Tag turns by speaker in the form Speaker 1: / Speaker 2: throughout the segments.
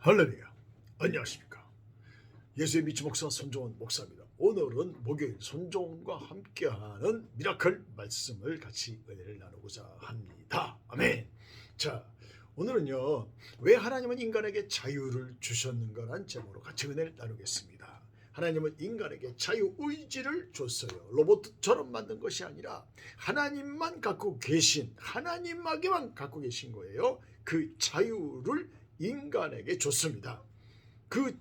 Speaker 1: 할렐루야. 안녕하십니까. 예수의 미치 목사 손종원 목사입니다. 오늘은 목요일 손종원과 함께하는 미라클 말씀을 같이 은혜를 나누고자 합니다. 아멘. 자, 오늘은요, 왜 하나님은 인간에게 자유를 주셨는가라는 제목으로 같이 은혜를 나누겠습니다. 하나님은 인간에게 자유의지를 줬어요. 로봇처럼 만든 것이 아니라 하나님만 갖고 계신, 하나님에게만 갖고 계신 거예요. 그 자유를 인간에게 줬습니다. 그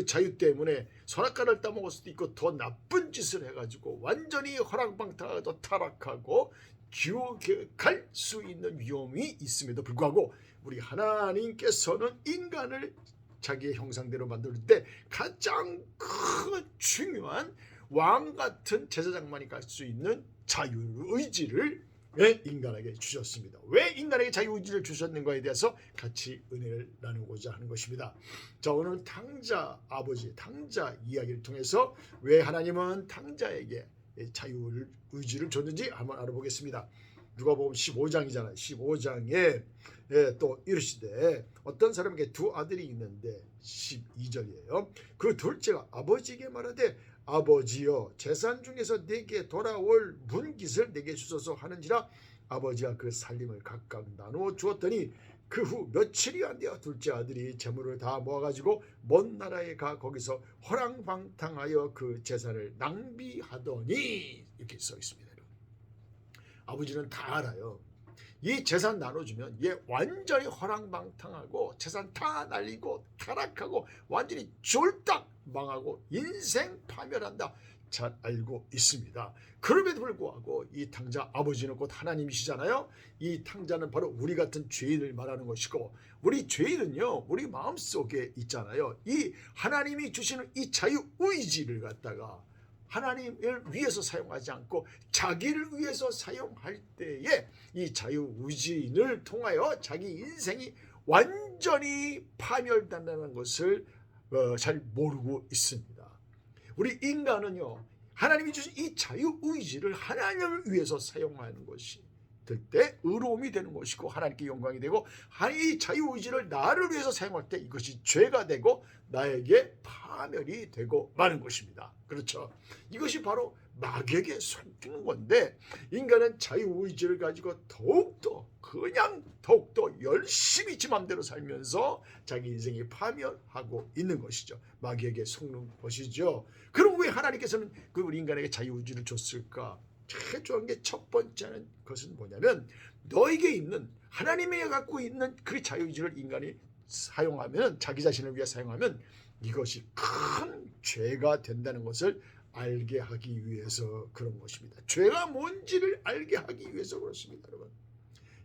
Speaker 1: 자유 때문에 선악과를 따먹을 수도 있고 더 나쁜 짓을 해가지고 완전히 허랑방탕하고 타락하고 지옥에 갈 수 있는 위험이 있음에도 불구하고 우리 하나님께서는 인간을 자기의 형상대로 만들 때 가장 큰 중요한 왕 같은 제사장만이 갈 수 있는 자유의지를 인간에게 주셨습니다. 왜 인간에게 자유의지를 주셨는가에 대해서 같이 은혜를 나누고자 하는 것입니다. 자, 오늘은 탕자 아버지, 탕자 이야기를 통해서 왜 하나님은 탕자에게 자유의지를 줬는지 한번 알아보겠습니다. 누가복음 15장이잖아요. 15장에 또 이르시되 어떤 사람에게 두 아들이 있는데 12절이에요. 그 둘째가 아버지에게 말하되 아버지여 재산 중에서 내게 돌아올 문깃을 내게 주소서 하는지라 아버지가 그 살림을 각각 나누어 주었더니 그 후 며칠이 안 되어 둘째 아들이 재물을 다 모아가지고 먼 나라에 가 거기서 허랑방탕하여 그 재산을 낭비하더니 이렇게 써 있습니다. 아버지는 다 알아요. 이 재산 나눠주면 얘 완전히 허랑방탕하고 재산 다 날리고 타락하고 완전히 쫄딱 망하고 인생 파멸한다. 잘 알고 있습니다. 그럼에도 불구하고 이 탕자 아버지는 곧 하나님이시잖아요. 이 탕자는 바로 우리 같은 죄인을 말하는 것이고 우리 죄인은요 우리 마음속에 있잖아요. 이 하나님이 주시는 이 자유의지를 갖다가 하나님을 위해서 사용하지 않고 자기를 위해서 사용할 때에 이 자유의지를 통하여 자기 인생이 완전히 파멸된다는 것을 잘 모르고 있습니다. 우리 인간은요 하나님이 주신 이 자유의지를 하나님을 위해서 사용하는 것이 될 때 의로움이 되는 것이고 하나님께 영광이 되고 이 자유의지를 나를 위해서 사용할 때 이것이 죄가 되고 나에게 파멸이 되고 마는 것입니다. 그렇죠? 이것이 바로 마귀에게 속는 건데 인간은 자유의지를 가지고 더욱더 열심히 지 맘대로 살면서 자기 인생이 파멸하고 있는 것이죠. 마귀에게 속는 것이죠. 그럼 왜 하나님께서는 우리 인간에게 자유의지를 줬을까? 제일 중요한 게 첫 번째는 것은 뭐냐면 너에게 있는 하나님이 갖고 있는 그 자유의지를 인간이 사용하면 자기 자신을 위해 사용하면 이것이 큰 죄가 된다는 것을 알게 하기 위해서 그런 것입니다. 죄가 뭔지를 알게 하기 위해서 그렇습니다. 여러분,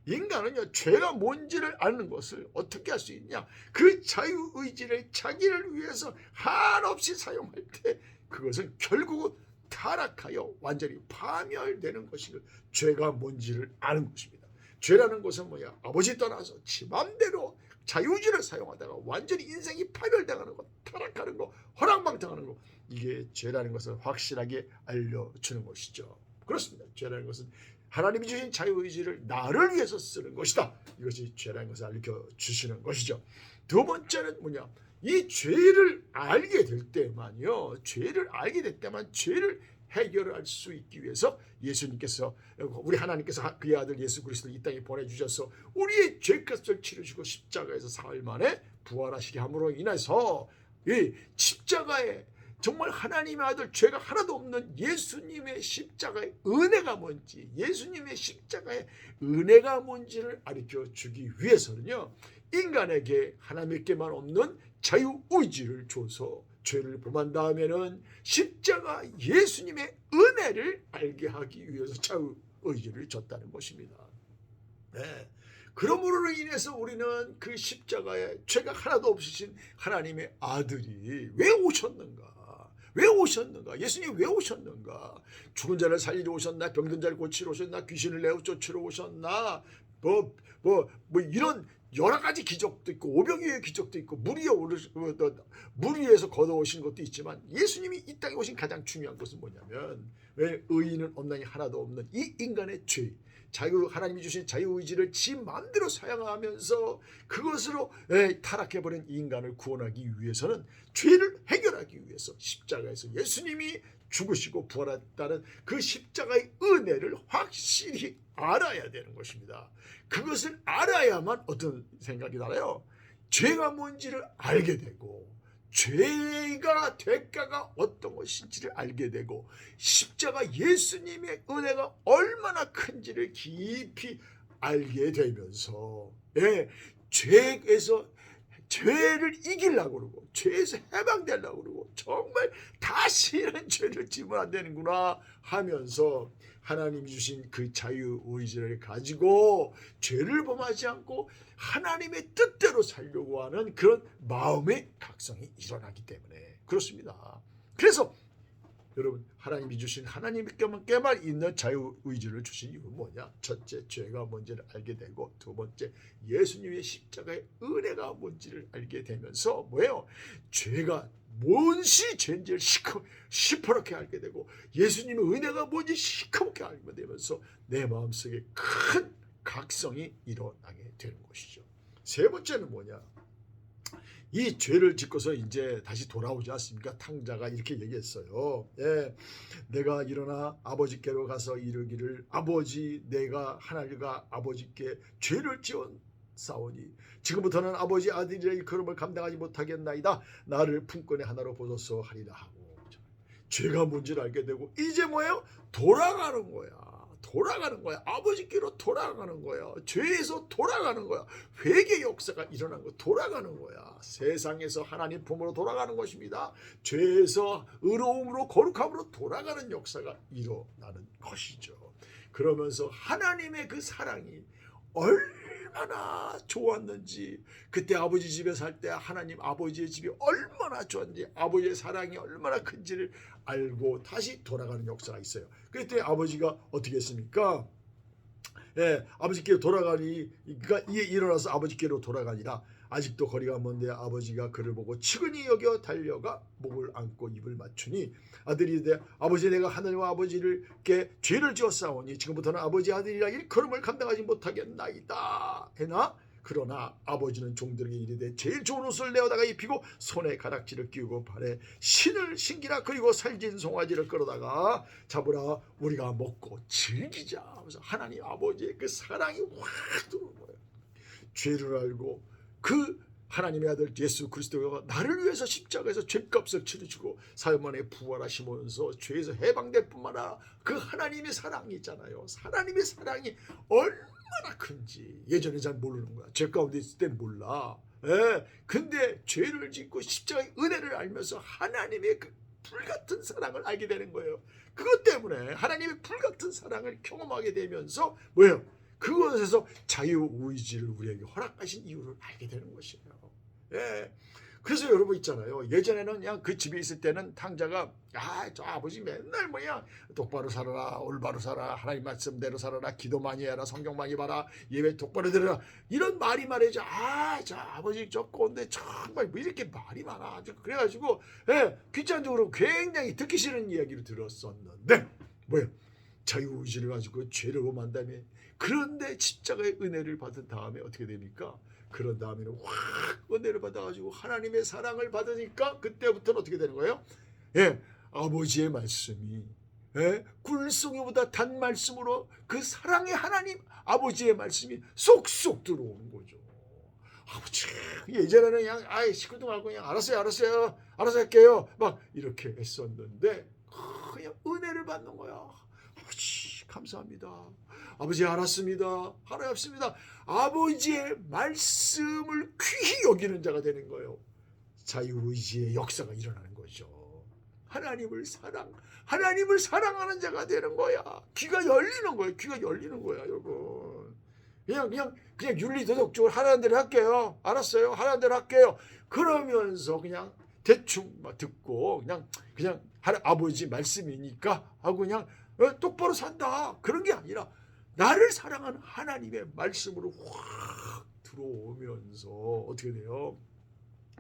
Speaker 1: 인간은요 죄가 뭔지를 아는 것을 어떻게 할 수 있냐, 그 자유의지를 자기를 위해서 한없이 사용할 때 그것은 결국은 타락하여 완전히 파멸되는 것이고 죄가 뭔지를 아는 것입니다. 죄라는 것은 뭐야? 아버지 떠나서 지 맘대로 자유의지를 사용하다가 완전히 인생이 파멸당하는 것, 타락하는 것, 허랑방탕하는 것, 이게 죄라는 것을 확실하게 알려주는 것이죠. 그렇습니다. 죄라는 것은 하나님이 주신 자유의지를 나를 위해서 쓰는 것이다. 이것이 죄라는 것을 알려주시는 것이죠. 두 번째는 뭐냐? 이 죄를 알게 될 때만요. 죄를 알게 될 때만 죄를 해결할 수 있기 위해서 예수님께서, 우리 하나님께서 그의 아들 예수 그리스도를 이 땅에 보내주셔서 우리의 죄값을 치르시고 십자가에서 사흘 만에 부활하시게 함으로 인해서 이 십자가에 정말 하나님의 아들 죄가 하나도 없는 예수님의 십자가의 은혜가 뭔지, 예수님의 십자가의 은혜가 뭔지를 가르쳐 주기 위해서는요 인간에게 하나님께만 없는 자유의지를 줘서 죄를 범한 다음에는 십자가 예수님의 은혜를 알게 하기 위해서 자유의지를 줬다는 것입니다. 네. 그러므로 인해서 우리는 그 십자가에 죄가 하나도 없으신 하나님의 아들이 왜 오셨는가? 왜 오셨는가? 예수님이 왜 오셨는가? 죽은 자를 살리러 오셨나? 병든 자를 고치러 오셨나? 귀신을 내어 쫓으러 오셨나? 이런 여러 가지 기적도 있고 오병이어의 기적도 있고 물 위에서 걷어오신 것도 있지만 예수님이 이 땅에 오신 가장 중요한 것은 뭐냐면 왜 의인은 없나니 하나도 없는 이 인간의 죄, 하나님이 주신 자유의지를 지 마음대로 사용하면서 그것으로 타락해버린 인간을 구원하기 위해서는 죄를 해결하기 위해서 십자가에서 예수님이 죽으시고 부활했다는 그 십자가의 은혜를 확실히 알아야 되는 것입니다. 그것을 알아야만 어떤 생각이 나요? 죄가 뭔지를 알게 되고 죄가 대가가 어떤 것인지를 알게 되고 십자가 예수님의 은혜가 얼마나 큰지를 깊이 알게 되면서 죄를 이기려고 그러고 죄에서 해방되려고 그러고 정말 다시는 죄를 지으면 안 되는구나 하면서 하나님이 주신 그 자유의지를 가지고 죄를 범하지 않고 하나님의 뜻대로 살려고 하는 그런 마음의 각성이 일어나기 때문에 그렇습니다. 그래서 여러분 하나님이 주신 하나님께만 있는 자유의지를 주신 이유는 뭐냐? 첫째, 죄가 뭔지를 알게 되고 두 번째, 예수님의 십자가의 은혜가 뭔지를 알게 되면서 뭐예요? 죄가 뭔시 죄인지를 시퍼렇게 알게 되고 예수님의 은혜가 뭔지 시커멓게 알게 되면서 내 마음속에 큰 각성이 일어나게 되는 것이죠. 세 번째는 뭐냐? 이 죄를 짓고서 이제 다시 돌아오지 않습니까? 탕자가 이렇게 얘기했어요. 내가 일어나 아버지께로 가서 이르기를 아버지 내가 하나님과 아버지께 죄를 지었사오니 지금부터는 아버지 아들의 일컬음을 감당하지 못하겠나이다. 나를 품권의 하나로 보소서 하리라 하고 죄가 뭔지를 알게 되고 이제 뭐예요? 돌아가는 거야. 아버지께로 돌아가는 거야. 죄에서 돌아가는 거야. 회개 역사가 일어난 거 돌아가는 거야. 세상에서 하나님 품으로 돌아가는 것입니다. 죄에서 의로움으로 거룩함으로 돌아가는 역사가 일어나는 것이죠. 그러면서 하나님의 그 사랑이 얼마나 좋았는지 그때 아버지 집에 살 때 하나님 아버지의 집이 얼마나 좋았는지 아버지의 사랑이 얼마나 큰지를 알고 다시 돌아가는 역사가 있어요. 그때 아버지가 어떻게 했습니까? 아버지께로 돌아가니 그러니까 이에 일어나서 아버지께로 돌아가니라. 아직도 거리가 먼데 아버지가 그를 보고 측은히 여겨 달려가 목을 안고 입을 맞추니 아들이 이르되 아버지 내가 하늘과 아버지께 죄를 지었사오니 지금부터는 아버지 아들이라 일컬음을 감당하지 못하겠나이다 해나 그러나 아버지는 종들에게 이르되 제일 좋은 옷을 내어다가 입히고 손에 가락지를 끼우고 발에 신을 신기라 그리고 살진 송아지를 끌어다가 잡으라 우리가 먹고 즐기자 하면서 하나님 아버지의 그 사랑이 확 들어오는 거예요. 죄를 알고 그 하나님의 아들 예수 그리스도가 나를 위해서 십자가에서 죄값을 치르시고 사흘 만에 부활하시면서 죄에서 해방될 뿐만 아니라 그 하나님의 사랑이 있잖아요. 하나님의 사랑이 얼마나 큰지 예전에 잘 모르는 거야. 죄 가운데 있을 땐 몰라. 근데 죄를 짓고 십자가의 은혜를 알면서 하나님의 그 불같은 사랑을 알게 되는 거예요. 그것 때문에 하나님의 불같은 사랑을 경험하게 되면서 뭐예요? 그것에서 자유의지를 우리에게 허락하신 이유를 알게 되는 것이에요. 그래서 여러분 있잖아요. 예전에는 그냥 그 집에 있을 때는 탕자가 저 아버지 맨날 뭐야 똑바로 살아라 올바로 살아 하나님 말씀대로 살아라 기도 많이 해라 성경 많이 봐라 예배 똑바로 들어라 이런 말이 말이죠. 저 아버지 저 꼰대 정말 뭐 이렇게 말이 많아. 그래가지고 귀천적으로 굉장히 듣기 싫은 이야기를 들었었는데 뭐야 자유의지를 가지고 죄를 범한 다음에 그런데 십자가의 은혜를 받은 다음에 어떻게 됩니까? 그런 다음에는 확 은혜를 받아가지고 하나님의 사랑을 받으니까 그때부터는 어떻게 되는 거예요? 아버지의 말씀이 꿀송이보다 단 말씀으로 그 사랑의 하나님 아버지의 말씀이 쏙쏙 들어오는 거죠. 아버지 예전에는 그냥 시끌둥하고 그냥 알았어요 할게요 막 이렇게 했었는데 그냥 은혜를 받는 거야. 아버지 감사합니다. 아버지 알았습니다. 하나였습니다. 아버지의 말씀을 귀히 여기는 자가 되는 거예요. 자유의지의 역사가 일어나는 거죠. 하나님을 사랑하는 자가 되는 거야. 귀가 열리는 거예요. 귀가 열리는 거야, 여러분. 그냥 윤리도덕적으로 하라는 대로 할게요. 알았어요. 하라는 대로 할게요. 그러면서 그냥 대충 막 듣고 그냥 아버지 말씀이니까 하고 그냥 똑바로 산다. 그런 게 아니라 나를 사랑하는 하나님의 말씀으로 확 들어오면서 어떻게 돼요?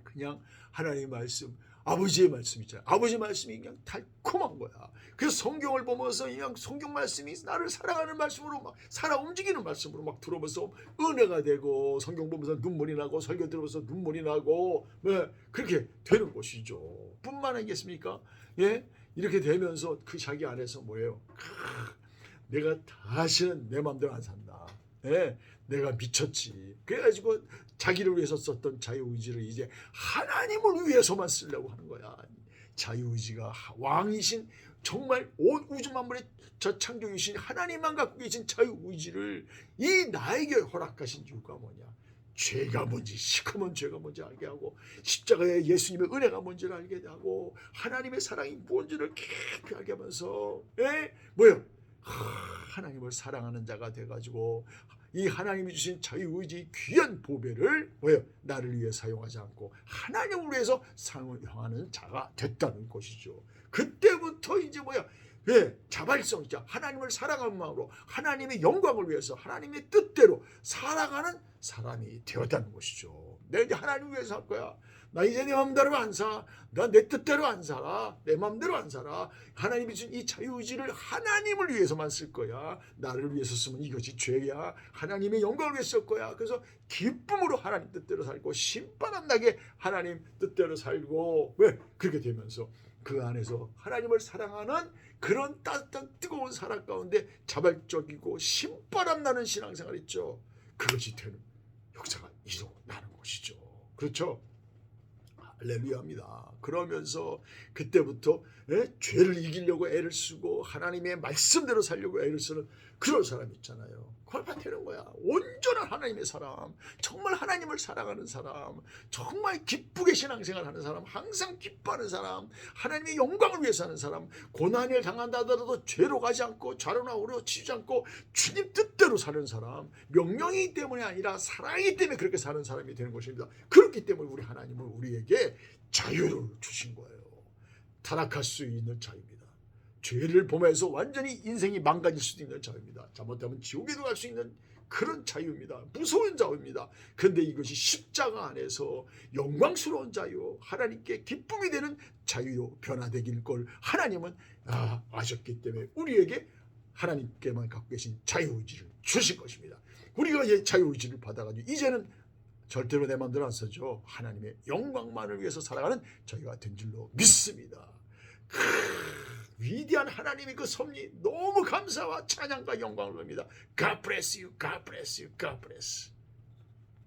Speaker 1: 그냥 하나님의 말씀, 아버지의 말씀 있잖아요. 아버지 말씀이 그냥 달콤한 거야. 그래서 성경을 보면서 그냥 성경 말씀이 나를 사랑하는 말씀으로 막 살아 움직이는 말씀으로 막 들어보면서 은혜가 되고, 성경 보면서 눈물이 나고, 설교 들으면서 눈물이 나고, 네, 그렇게 되는 것이죠. 뿐만 아니겠습니까? 예, 이렇게 되면서 그 자기 안에서 뭐예요? 내가 다시는 내 마음대로 안 산다. 예, 내가 미쳤지. 그래가지고 자기를 위해서 썼던 자유의지를 이제 하나님을 위해서만 쓰려고 하는 거야. 자유의지가 왕이신, 정말 온 우주 만물의 저 창조이신 하나님만 갖고 계신 자유의지를 이 나에게 허락하신 이유가 뭐냐? 죄가 뭔지, 시커먼 죄가 뭔지 알게 하고, 십자가의 예수님의 은혜가 뭔지를 알게 하고, 하나님의 사랑이 뭔지를 깊이 알게 하면서, 뭐요? 하나님을 사랑하는 자가 돼가지고 이 하나님이 주신 자유의지 귀한 보배를 뭐예요? 나를 위해 사용하지 않고 하나님을 위해서 사용하는 자가 됐다는 것이죠. 그때부터 이제 뭐야? 자발성, 하나님을 사랑하는 마음으로 하나님의 영광을 위해서 하나님의 뜻대로 살아가는 사람이 되었다는 것이죠. 내가 이제 하나님을 위해서 할 거야. 나 이제 내 마음대로 안 사. 나 내 뜻대로 안 살아. 내 마음대로 안 살아. 하나님이 준 이 자유의지를 하나님을 위해서만 쓸 거야. 나를 위해서 쓰면 이것이 죄야. 하나님의 영광을 위해서 쓸 거야. 그래서 기쁨으로 하나님 뜻대로 살고, 심판 안 나게 하나님 뜻대로 살고, 왜? 그렇게 되면서 그 안에서 하나님을 사랑하는 그런 따뜻한 뜨거운 사랑 가운데 자발적이고 신바람 나는 신앙생활 있죠. 그것이 되는 역사가 일어나는 것이죠. 그렇죠? 할렐루야입니다. 그러면서 그때부터 죄를 이기려고 애를 쓰고 하나님의 말씀대로 살려고 애를 쓰는 그런 사람 있잖아요. 그걸 되는 거야. 온전한 하나님의 사람, 정말 하나님을 사랑하는 사람, 정말 기쁘게 신앙생활하는 사람, 항상 기뻐하는 사람, 하나님의 영광을 위해서 하는 사람, 고난을 당한다 하더라도 죄로 가지 않고 좌로나 우로 치지 않고 주님 뜻대로 사는 사람, 명령이기 때문에 아니라 사랑이기 때문에 그렇게 사는 사람이 되는 것입니다. 그렇기 때문에 우리 하나님은 우리에게 자유를 주신 거예요. 타락할 수 있는 자유입니다. 죄를 범해서 완전히 인생이 망가질 수도 있는 자유입니다. 잘못하면 지옥에도 갈 수 있는 그런 자유입니다. 무서운 자유입니다. 그런데 이것이 십자가 안에서 영광스러운 자유, 하나님께 기쁨이 되는 자유로 변화되길 걸 하나님은 아셨기 때문에 우리에게 하나님께만 갖고 계신 자유의지를 주신 것입니다. 우리가 이제 자유의지를 받아가지고 이제는 절대로 내 마음대로 안 쓰죠. 하나님의 영광만을 위해서 살아가는 저희가 된 줄로 믿습니다. 위대한 하나님의 그 섭리 너무 감사와 찬양과 영광을 합니다. God bless you, God bless you, God bless.